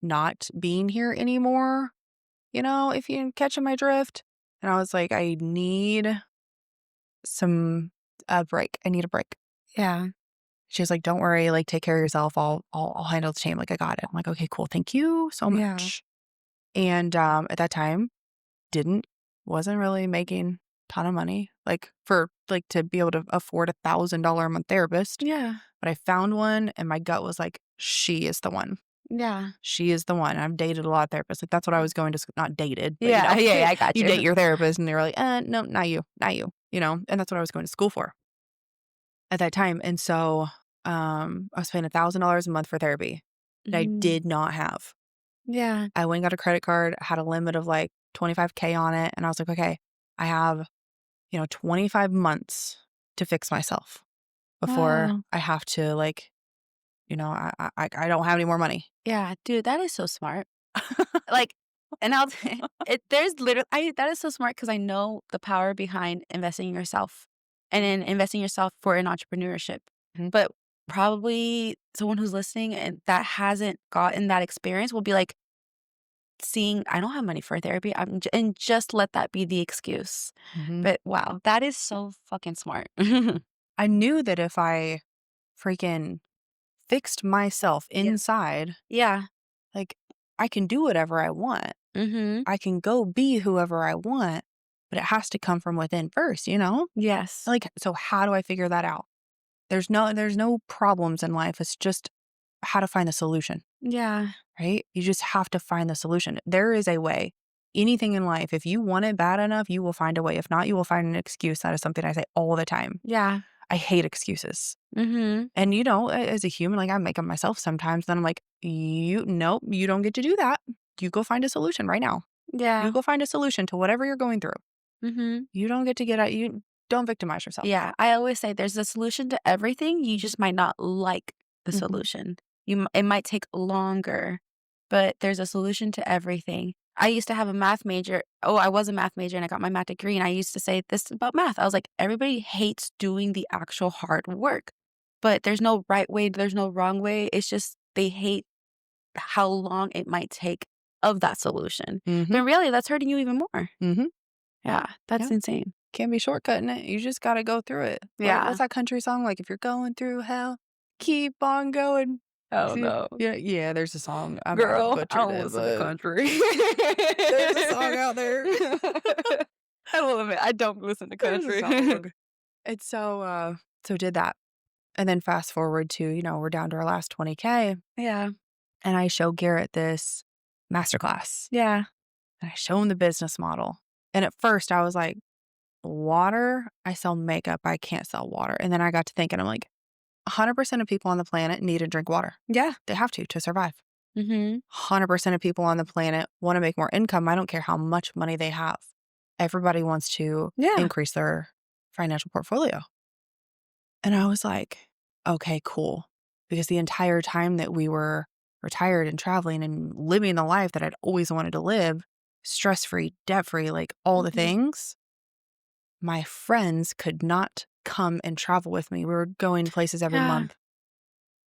not being here anymore, if you catching my drift. And I was like, I need a break. I need a break. Yeah. She was like, "Don't worry, like, take care of yourself. I'll handle the shame. Like, I got it." I'm like, "Okay, cool. Thank you so Yeah. much." And, at that time, wasn't really making a ton of money, like, to be able to afford $1,000 a month therapist. Yeah. But I found one and my gut was like, "She is the one. Yeah. She is the one." And I've dated a lot of therapists. Like, that's what I was going to not dated, but, Yeah. Yeah. I got you you. date your therapist and they're like, no, not you, not you," and that's what I was going to school for at that time. And so, I was paying $1,000 a month for therapy that I Mhm. did not have. Yeah. I went and got a credit card, had a limit of like 25K on it. And I was like, okay, I have, 25 months to fix myself before Wow. I have to I don't have any more money. Yeah, dude, that is so smart. Like, and I'll there's literally that is so smart because I know the power behind investing in yourself and in investing in yourself for an entrepreneurship. Mhm. But probably someone who's listening and that hasn't gotten that experience will be like seeing, I don't have money for therapy. And just let that be the excuse. Mhm. But wow, that is so fucking smart. I knew that if I freaking fixed myself Yeah. inside, Yeah. like, I can do whatever I want. Mhm. I can go be whoever I want, but it has to come from within first, you know? Yes. Like, so how do I figure that out? There's no problems in life. It's just how to find the solution, Yeah. right? You just have to find the solution. There is a way. Anything in life, if you want it bad enough, you will find a way. If not, you will find an excuse. That is something I say all the time. Yeah. I hate excuses. Mhm. And as a human, like I make them myself sometimes. Then I'm like, nope, you don't get to do that. You go find a solution right now. You Yeah. go find a solution to whatever you're going through. Mhm. You don't get to get out. You don't victimize yourself. Yeah, I always say there's a solution to everything, you just might not like the Hmm. solution. It might take longer, but there's a solution to everything. I used to have a math major. Oh, I was a math major and I got my math degree, and I used to say this about math. I was like, everybody hates doing the actual hard work, but there's no right way, there's no wrong way. It's just they hate how long it might take of that solution. But Hmm. in reality, that's hurting you even more. Hmm. Yeah, that's Yeah. insane. Can't be shortcutting it. You just got to go through it. What's Yeah. that country song? Like, if you're going through hell, keep on going. Oh, See? no. Yeah, yeah, there's a song. I Girl, I butchered don't it, listen to but country. there's a song out there. I will admit, I don't listen to There's a country. song. It's so did that. And then fast forward to, we're down to our last 20K. Yeah, And I show Garrett this masterclass yeah, and I show him the business model. And at first I was like, water, I sell makeup. I can't sell water. And then I got to thinking, I'm like, 100% of people on the planet need to drink water. yeah. They have to survive. Mhm. 100% of people on the planet want to make more income. I don't care how much money they have. Everybody wants to Yeah. increase their financial portfolio. And I was like, okay, cool. Because the entire time that we were retired and traveling and living the life that I'd always wanted to live, stress free, debt free, like all the Mhm. things, my friends could not come and travel with me. We were going places every Yeah. month.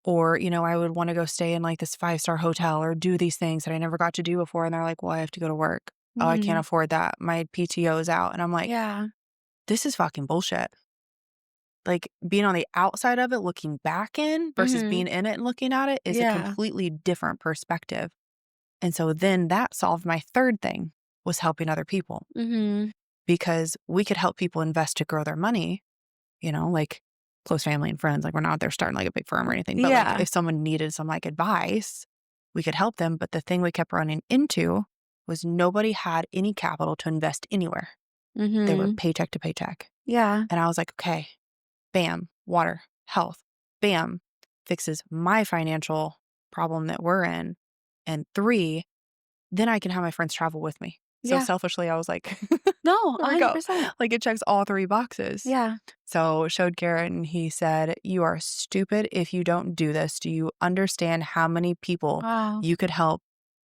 Or, I would want to go stay in like this 5-star hotel or do these things that I never got to do before. And they're like, well, I have to go to work. Oh, I can't Mhm. afford that. My PTO is out. And I'm like, Yeah. this is fucking bullshit. Like being on the outside of it, looking back in versus Mhm. being in it and looking at it is a Yeah. completely different perspective. And so then that solved my third thing was helping other people Mhm. because we could help people invest to grow their money, like close family and friends. Like we're not out there starting like a big firm or anything, but like Yeah. if someone needed some like advice, we could help them. But the thing we kept running into was nobody had any capital to invest anywhere. They were Mhm. paycheck to paycheck. Yeah. And I was like, okay, bam, water, health, bam, fixes my financial problem that we're in. And 3, then I can have my friends travel with me. So Yeah. selfishly, I was like, No, there we go. 100%. Like it checks all 3 boxes. Yeah. So showed Garrett and he said, you are stupid if you don't do this. Do you understand how many people Wow. you could help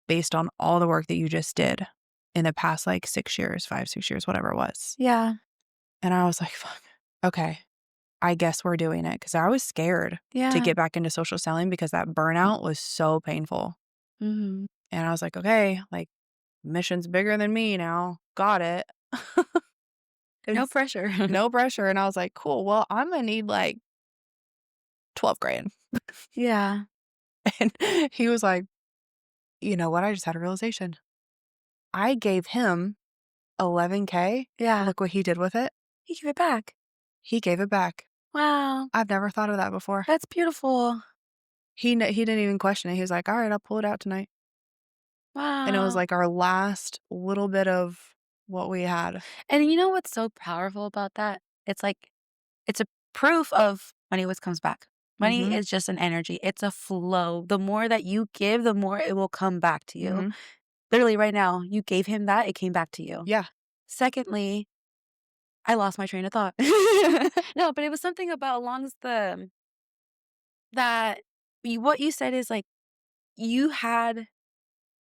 based on all the work that you just did in the past like 6 years, 5, 6 years, whatever it was. Yeah. And I was like, fuck, okay, I guess we're doing it because I was scared to Yeah. get back into social selling because that burnout was so painful. Mhm. And I was like, okay, like mission's bigger than me now. Got it. No It's pressure. no pressure. And I was like, cool. Well, I'm going to need like 12 grand. Yeah. And he was like, you know what? I just had a realization. I gave him 11K. Yeah. Look what he did with it. He gave it back. He gave it back. Wow. I've never thought of that before. That's beautiful. He didn't even question it. He was like, all right, I'll pull it out tonight. And it was Wow. like our last little bit of what we had. And you know what's so powerful about that? It's like it's a proof of money always comes back. Money Mhm. is just an energy. It's a flow. The more that you give, the more it will come back to you. Mhm. Literally right now, you gave him that, it came back to you. Yeah. Secondly, I lost my train of thought. No, but it was something about along the that what you said is like you had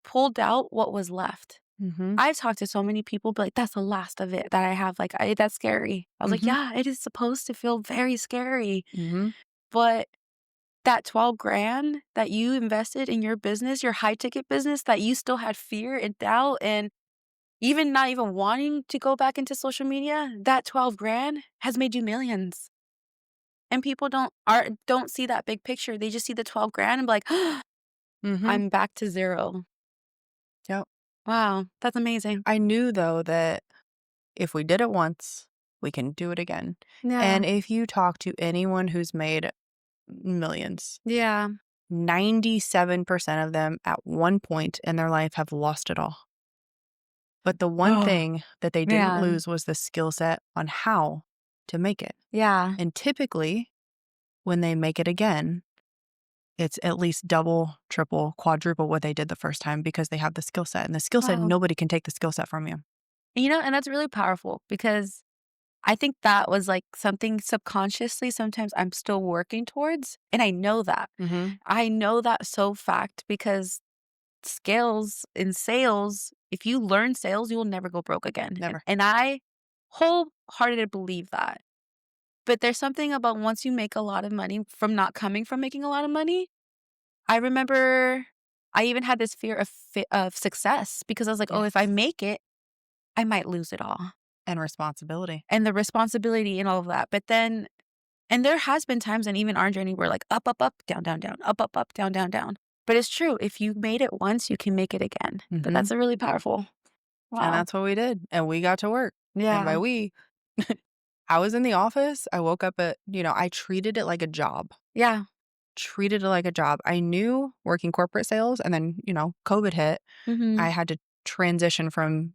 pulled out what was left. Mhm. I've talked to so many people, but like, that's the last of it that I have. Like, that's scary. I was like, Mhm. yeah, it is supposed to feel very scary. Mhm. But that 12 grand that you invested in your business, your high ticket business, that you still had fear and doubt and even not even wanting to go back into social media, that 12 grand has made you millions. And people don't see that big picture. They just see the 12 grand and be like, Mhm. I'm back to 0. Yep. Wow, that's amazing. I knew though that if we did it once, we can do it again. Yeah. And if you talk to anyone who's made millions, Yeah. 97% of them at one point in their life have lost it all. But the one Oh, thing that they didn't man. lose was the skill set on how to make it. Yeah. And typically, when they make it again, it's at least double, triple, quadruple what they did the first time because they have the skill set. And the skill set, Wow. nobody can take the skill set from you. And that's really powerful because I think that was like something subconsciously sometimes I'm still working towards. And I know that. Mhm. I know that so fact because skills in sales, if you learn sales, you will never go broke again. Never. And I wholeheartedly believe that. But there's something about once you make a lot of money from not coming from making a lot of money. I remember I even had this fear of success because I was like, oh, if I Yes. make it, I might lose it all. And responsibility. And the responsibility and all of that. But then, and there has been times and even our journey where like up, up, up, down, down, down, up, down, down, down. But it's true. If you made it once, you can make it again. But Mhm. that's a really powerful. And Wow. that's what we did. And we got to work. And by Yeah. we, I was in the office. I woke up at, I treated it like a job. Yeah. Treated it like a job. I knew working corporate sales and then, COVID hit. I Mm-hmm. had to transition from,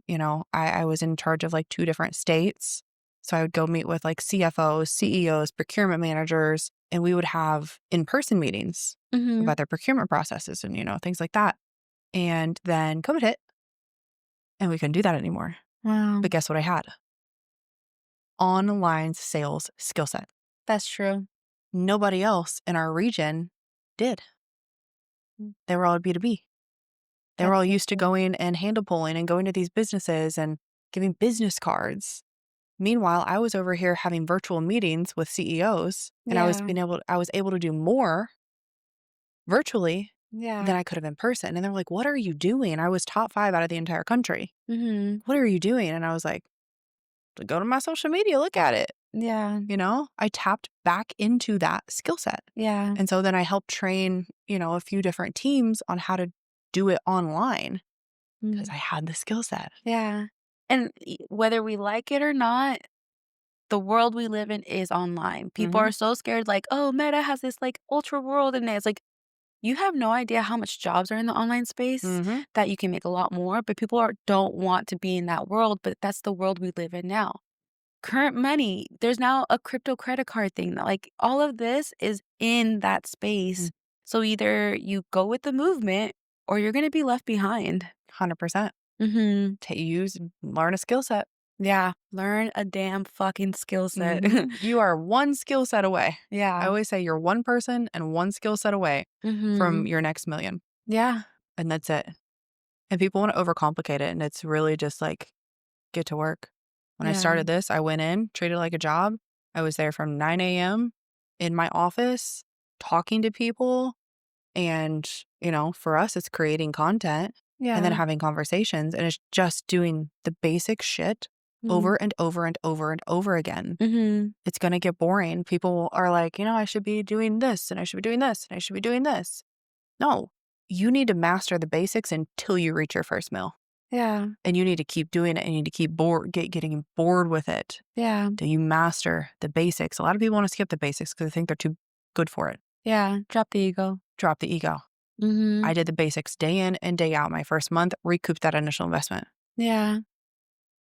I was in charge of like 2 different states. So I would go meet with like CFOs, CEOs, procurement managers, and we would have in-person meetings Mm-hmm. about their procurement processes and, things like that. And then COVID hit and we couldn't do that anymore. Wow. But guess what I had? Online sales skill set. That's true. Nobody else in our region did. They were all B2B. They were That's all so used to true. going and handle pulling and going to these businesses and giving business cards. Meanwhile, I was over here having virtual meetings with CEOs and Yeah. I was able to do more virtually Yeah. than I could have in person. And they're like, "What are you doing?" I was top 5 out of the entire country. Mhm. "What are you doing?" And I was like, "Go to my social media, look at it." Yeah. I tapped back into that skill set. Yeah. And so then I helped train, a few different teams on how to do it online because Mm. I had the skill set. Yeah. And whether we like it or not, the world we live in is online. People Mhm. are so scared, like, oh, Meta has this like ultra world in it. It's like, you have no idea how much jobs are in the online space Mhm. that you can make a lot more, but people don't want to be in that world. But that's the world we live in now. Current money, there's now a crypto credit card thing that like all of this is in that Mm. space. So either you go with the movement or you're going to be left behind. 100%. Mhm. Learn a skill set. Yeah, learn a damn fucking skill set. You are one skill set away. I Yeah. always say you're one person and one skill set away from Mhm. your next million, Yeah. and that's it. And people want to overcomplicate it, and it's really just like, get to work. When I Yeah. started this, I went in, treated it like a job. I was there from 9 a.m. in my office, talking to people. And, for us, it's creating content and then Yeah. having conversations. And it's just doing the basic shit over Mhm. and over and over and over again. Mhm. It's going to get boring. People are like, I should be doing this and I should be doing this and I should be doing this. No, you need to master the basics until you reach your first mill. Yeah. And you need to keep doing it and you need to keep getting bored with it Yeah. till you master the basics. A lot of people want to skip the basics because they think they're too good for it. Yeah. Drop the ego. Drop the ego. I Mhm. did the basics day in and day out. My first month, recouped that initial investment. Yeah.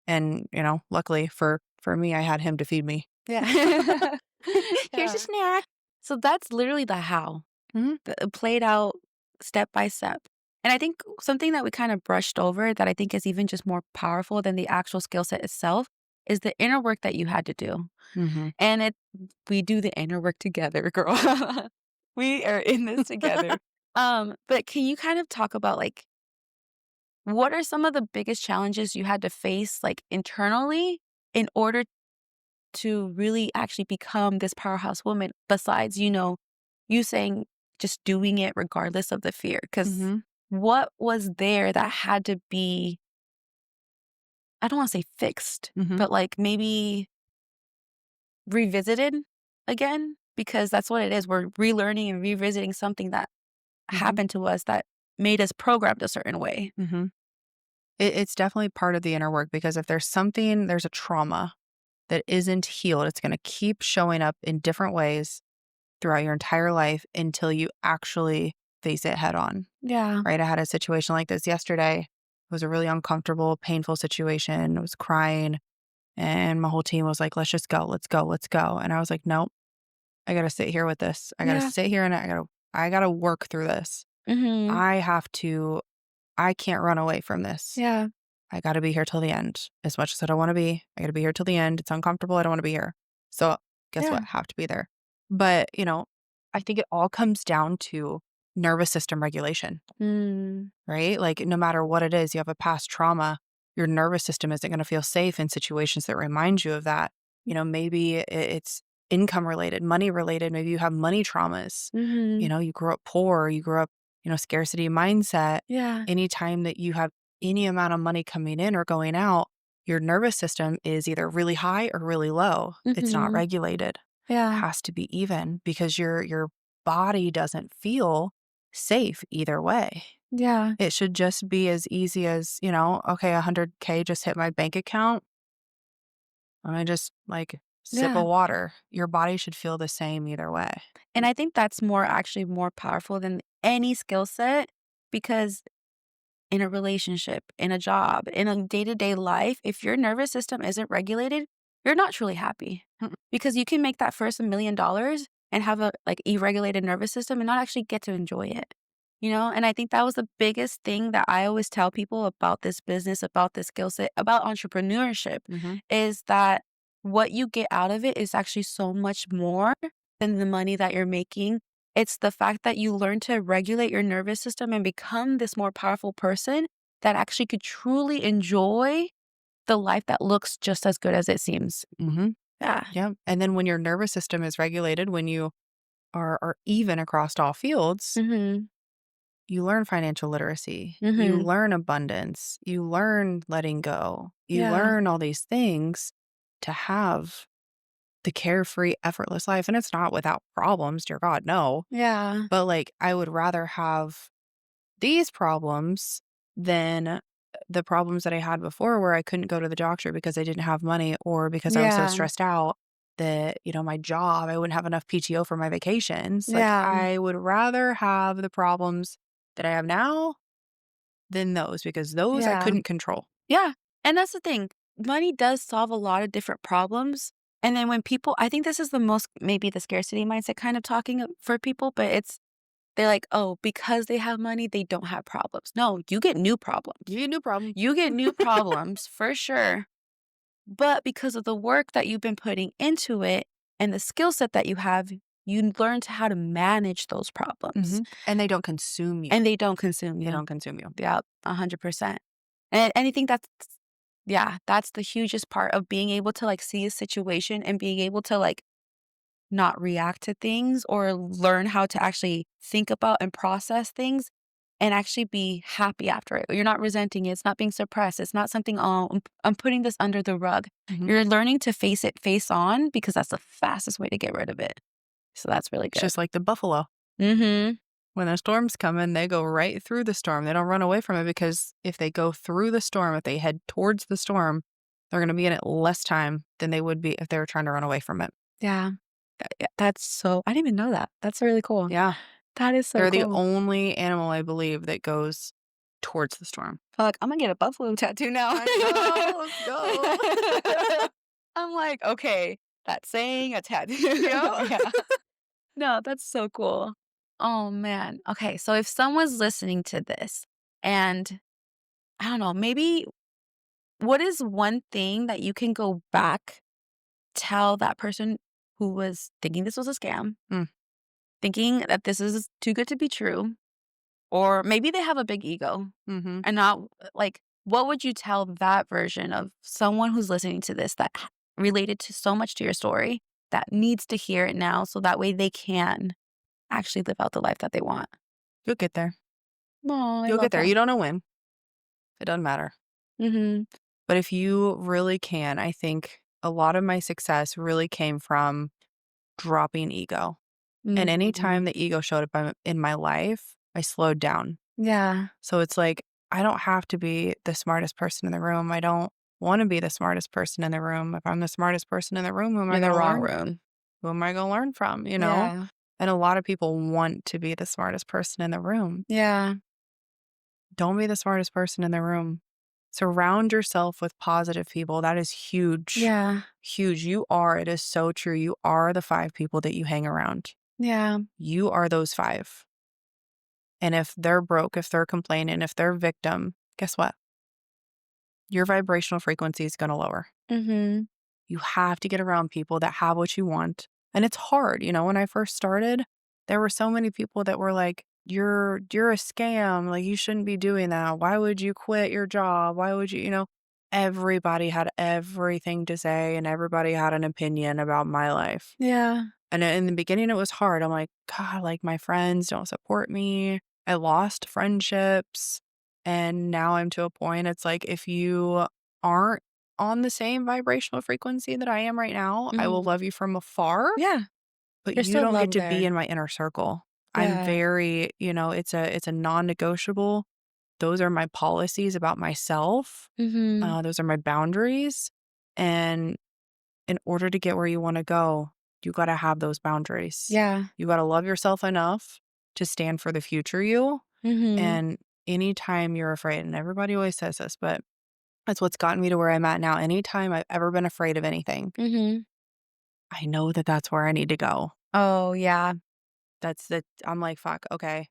And, luckily for me, I had him to feed me. Yeah. Here's a Yeah. snack. So that's literally the how, Mhm. played out step by step. And I think something that we kind of brushed over that I think is even just more powerful than the actual skill set itself is the inner work that you had to do. Mhm. And we do the inner work together, girl. We are in this together. But can you kind of talk about like what are some of the biggest challenges you had to face like internally in order to really actually become this powerhouse woman besides, you saying just doing it regardless of the fear? Because Mhm. what was there that had to be, I don't want to say fixed, Mhm. but like maybe revisited again? Because that's what it is. We're relearning and revisiting something that Mhm. happened to us that made us programmed a certain way. Mhm. It's definitely part of the inner work because if there's a trauma that isn't healed, it's going to keep showing up in different ways throughout your entire life until you actually face it head on. Yeah. Right? I had a situation like this yesterday. It was a really uncomfortable, painful situation. I was crying, and my whole team was like, "Let's just go. Let's go. Let's go." And I was like, "Nope. I got to sit here with this. I got to Yeah. sit here and I got to work through this. Mhm. I have to I can't run away from this. Yeah. I got to be here till the end. As much as I don't want to be, I got to be here till the end. It's uncomfortable. I don't want to be here. So, guess what? Yeah. Have to be there." But, I think it all comes down to nervous system regulation. Mm. Right? Like, no matter what it is, you have a past trauma, your nervous system isn't going to feel safe in situations that remind you of that. Maybe it's income related, money related. Maybe you have money traumas. Mhm. You grew up poor, you grew up, scarcity mindset. Yeah. Anytime that you have any amount of money coming in or going out, your nervous system is either really high or really low. It's not Mhm. regulated. Yeah. Has to be even because your body doesn't feel safe either way. Yeah. It should just be as easy as, okay, 100K just hit my bank account. Let me just like sip Yeah. of water. Your body should feel the same either way. And I think that's actually more powerful than any skill set because in a relationship, in a job, in a day-to-day life, if your nervous system isn't regulated, you're not truly happy. Mm-mm. Because you can make that first $1 million and have a like irregulated nervous system and not actually get to enjoy it. And I think that was the biggest thing that I always tell people about this business, about this skill set, about entrepreneurship Mhm. is that what you get out of it is actually so much more than the money that you're making. It's the fact that you learn to regulate your nervous system and become this more powerful person that actually could truly enjoy the life that looks just as good as it seems. Mhm. Yeah. Yeah. And then when your nervous system is regulated, when you are even across all fields, Mhm. you learn financial literacy, you Mhm. learn abundance, you learn letting go, you Yeah. learn all these things to have the carefree, effortless life. And it's not without problems, dear God, no. Yeah. But like, I would rather have these problems than the problems that I had before where I couldn't go to the doctor because I didn't have money or because I was so Yeah. stressed out that, my job, I wouldn't have enough PTO for my vacations. Like, Yeah. I would rather have the problems that I have now than those because those I Yeah. couldn't control. Yeah. And that's the thing. Money does solve a lot of different problems. And then when people, I think this is the most, maybe the scarcity mindset kind of talking for people, but they're like, oh, because they have money, they don't have problems. No, you get new problems. You get a new problem. You get new problems for sure. But because of the work that you've been putting into it and the skill set that you have, you learn to how to manage those problems And they don't consume you. and they don't consume They you. don't consume you. Yeah, 100%. And I think that's yeah, that's the hugest part of being able to, like, see a situation and being able to, like, not react to things or learn how to actually think about and process things and actually be happy after it. You're not resenting it. It's not being suppressed. It's not something, "Oh, I'm putting this under the rug." Mhm. You're learning to face it face on because that's the fastest way to get rid of it. So that's really It's good. just like the buffalo. Mhm. When a storm's coming, they go right through the storm. They don't run away from it because if they go through the storm, if they head towards the storm, they're going to be in it less time than they would be if they were trying to run away from it. Yeah. Yeah, that's so I didn't even know that. That's really cool. Yeah. That is so They're the cool. only animal, I believe, that goes towards the storm. Fuck, Imma get a buffalo tattoo now. I know. Let's go. I'm like, "Okay, that's saying a tattoo." Yep. Yeah. No, that's so cool. Oh, man. Okay, so if someone's listening to this and, I don't know, maybe what is one thing that you can go back, tell that person who was thinking this was a scam, Mm. thinking that this is too good to be true, or maybe they have a big ego Mm-hmm. and not like, what would you tell that version of someone who's listening to this that related to so much to your story that needs to hear it now so that way they can actually live out the life that they want? You'll get there. Oh, I You'll love get there. that. You don't know when. It doesn't matter. Mhm. But if you really can, I think a lot of my success really came from dropping ego. And anytime Mhm. the ego showed up in my life, I slowed down. Yeah. So it's like, I don't have to be the smartest person in the room. I don't want to be the smartest person in the room. If I'm the smartest person in the room, who am You're I in going the to wrong learn? room. Who am I going to learn from? Yeah. And a lot of people want to be the smartest person in the room. Yeah. Don't be the smartest person in the room. Surround yourself with positive people. That is huge. Yeah. Huge. It is so true. You are the 5 people that you hang around. Yeah. You are those 5. And if they're broke, if they're complaining, if they're victim, guess what? Your vibrational frequency is going to lower. Mhm. You have to get around people that have what you want. And it's hard. When I first started, there were so many people that were like, you're a scam. Like, you shouldn't be doing that. Why would you quit your job? Why would you? Everybody had everything to say and everybody had an opinion about my life. Yeah. And in the beginning, it was hard. I'm like, God, like my friends don't support me. I lost friendships. And now I'm to a point, it's like, if you aren't on the same vibrational frequency that I am right now, I will Mhm. love you from afar, Yeah. but You're you still don't get loved to be there. in my inner circle. I'm Yeah. very, it's a non-negotiable. Those are my policies about myself. Mhm. Those are my boundaries. And in order to get where you want to go, you got to have those boundaries. Yeah. You got to love yourself enough to stand for the future you. Mhm. And anytime you're afraid, and everybody always says this, but that's what's gotten me to where I'm at now. Anytime I've ever been afraid of anything, Mhm. I know that that's where I need to go. Oh, yeah. I'm like, fuck, okay.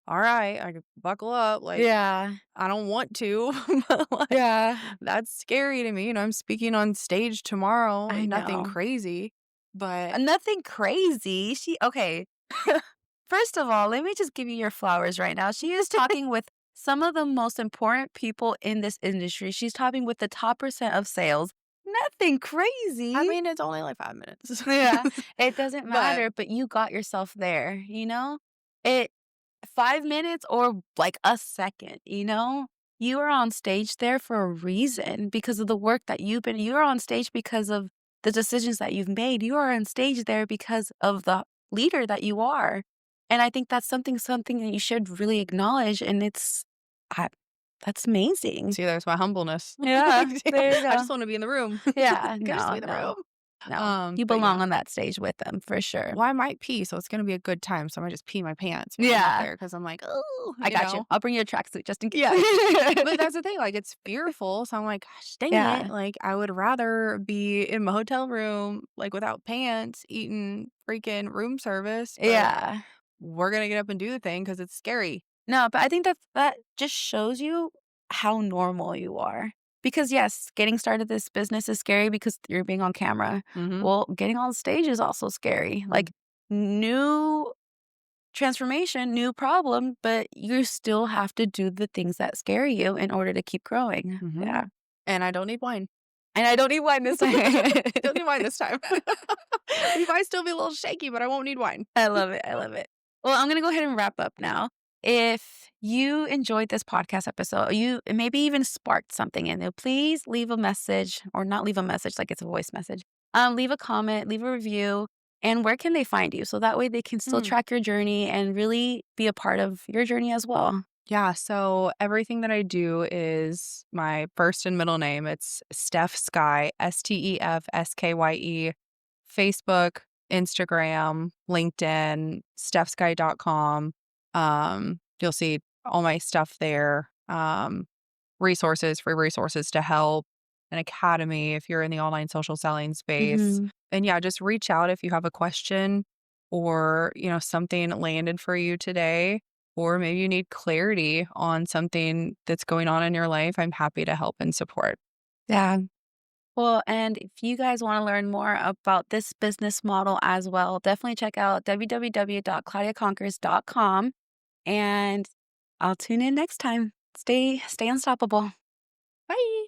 All right. I could buckle up. Like, Yeah. I don't want to, but like, Yeah. that's scary to me. I'm speaking on stage tomorrow, I nothing know. crazy, but Nothing crazy. Okay. First of all, let me just give you your flowers right now. She is talking with some of the most important people in this industry. She's talking with the top percent of sales. nothing I crazy. mean, it's only like 5 minutes. Yeah, it doesn't But matter, but you got yourself there, you know? It 5 minutes or like a second, you know? You are on stage there for a reason because of the work that you're on stage because of the decisions that you've made. You are on stage there because of the leader that you are. And I think that's something that you should really acknowledge, and I that's amazing. see, there's my humbleness. Yeah, Like, damn, there you I go. just wanna be in the room. Yeah, Can I just be no, in the no, room? no. You But belong yeah. on that stage with them for sure. Well, I might pee, so it's gonna be a good time, so I might just pee my pants while I'm up Yeah, there because 'cause I'm like, oh, I got you. I'll bring you a tracksuit just in Yeah. case. But that's the thing, like, it's fearful, so I'm like, "Gosh, dang it." Yeah, Like, I would rather be in my hotel room, like, without pants, eating freaking room service, but yeah. we're gonna get up and do the thing because it's scary. No, but I think that just shows you how normal you are. Because yes, getting started this business is scary because you're being on camera. Mhm. Well, getting on stage is also scary. Mm. Like, new transformation, new problem, but you still have to do the things that scare you in order to keep growing. Mhm. Yeah. And I don't need wine. And I don't need wine this time. Don't need wine this time. We might still be a little shaky, but I won't need wine. I love it. I love it. Well, I'm going to go ahead and wrap up now. If you enjoyed this podcast episode, you maybe even sparked something in you, please leave a message, or not leave a message like it's a voice message. Leave a comment, leave a review, and where can they find you? So that way they can still Mm. track your journey and really be a part of your journey as well. Yeah, so everything that I do is my first and middle name. It's Stef Skye, STEFSKYE. Facebook, Instagram, LinkedIn, stefskye.com. You'll see all my stuff there. Resources, free resources to help, an academy if you're in the online social selling space. Mhm. And yeah, just reach out if you have a question or, something landed for you today, or maybe you need clarity on something that's going on in your life. I'm happy to help and support. Yeah. Well, and if you guys want to learn more about this business model as well, definitely check out www.claudiaconquers.com, and I'll tune in next time. Stay unstoppable. Bye.